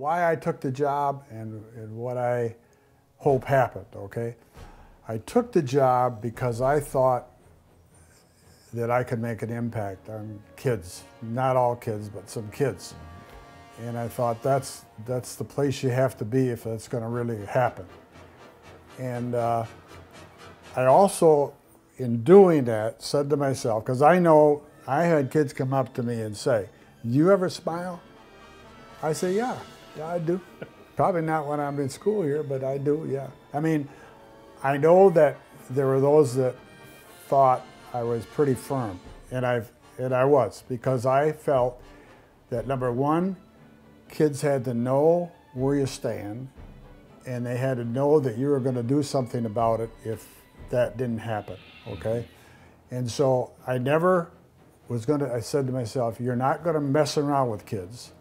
why I took the job and what I hope happened, okay? I took the job because I thought that I could make an impact on kids. Not all kids, but some kids. And I thought that's the place you have to be if that's going to really happen. And I also, in doing that, said to myself, because I know I had kids come up to me and say, "You ever smile?" I say, yeah, I do. Probably not when I'm in school here, but I do, yeah. I mean, I know that there were those that thought I was pretty firm, and I was, because I felt that, number one, kids had to know where you stand, and they had to know that you were going to do something about it if that didn't happen, okay? And so I never was going to, I said to myself, you're not going to mess around with kids.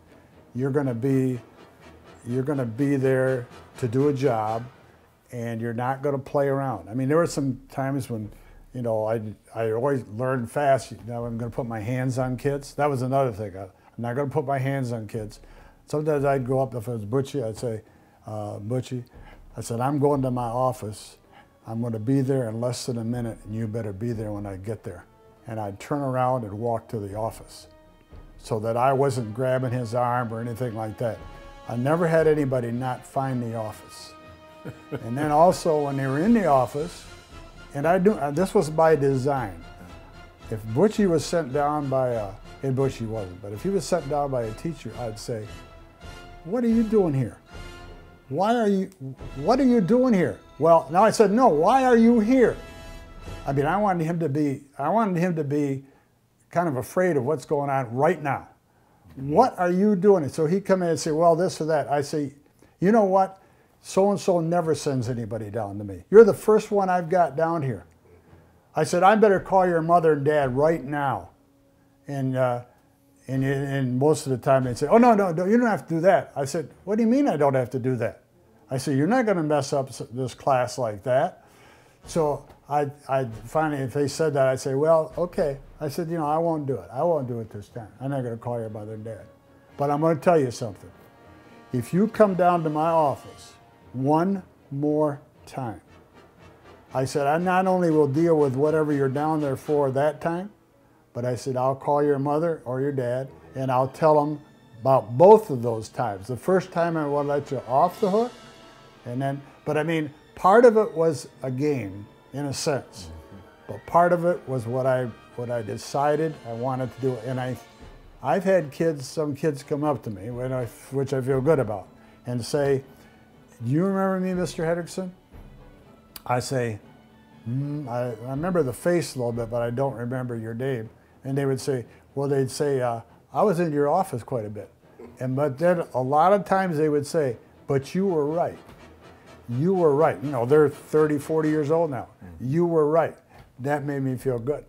You're going to be there to do a job, and you're not going to play around. I mean, there were some times when, you know, I always learned fast. Now I'm going to put my hands on kids. That was another thing. I'm not going to put my hands on kids. Sometimes I'd go up, if it was Butchie, I'd say, Butchie, I said, I'm going to my office. I'm going to be there in less than a minute, and you better be there when I get there. And I'd turn around and walk to the office so that I wasn't grabbing his arm or anything like that. I never had anybody not find the office. And then also when they were in the office, and this was by design. If Butchie was sent down by and Butchie wasn't, but if he was sent down by a teacher, I'd say, "What are you doing here? What are you doing here?" Well, now I said, "No, why are you here?" I mean, I wanted him to be kind of afraid of what's going on right now. What are you doing? And so he'd come in and say, "Well, this or that." I say, "You know what? So-and-so never sends anybody down to me. You're the first one I've got down here." I said, "I better call your mother and dad right now." And most of the time they'd say, "Oh, no, you don't have to do that." I said, "What do you mean I don't have to do that?" I said, "You're not going to mess up this class like that." So I finally, if they said that, I'd say, "Well, okay." I said, "You know, I won't do it. I won't do it this time. I'm not going to call your mother and dad. But I'm going to tell you something. If you come down to my office one more time," I said, "I not only will deal with whatever you're down there for that time, but I said, I'll call your mother or your dad, and I'll tell them about both of those times. The first time I will let you off the hook, and then, but I mean, part of it was a game, in a sense, but part of it was what I decided I wanted to do." And I've had some kids come up to me, which I feel good about, and say, "Do you remember me, Mr. Hendrickson?" I say, I remember the face a little bit, but I don't remember your name. And they would say, well, they'd say, "I was in your office quite a bit." But then a lot of times they would say, "But you were right. You were right." You know, they're 30, 40 years old now. "You were right." That made me feel good.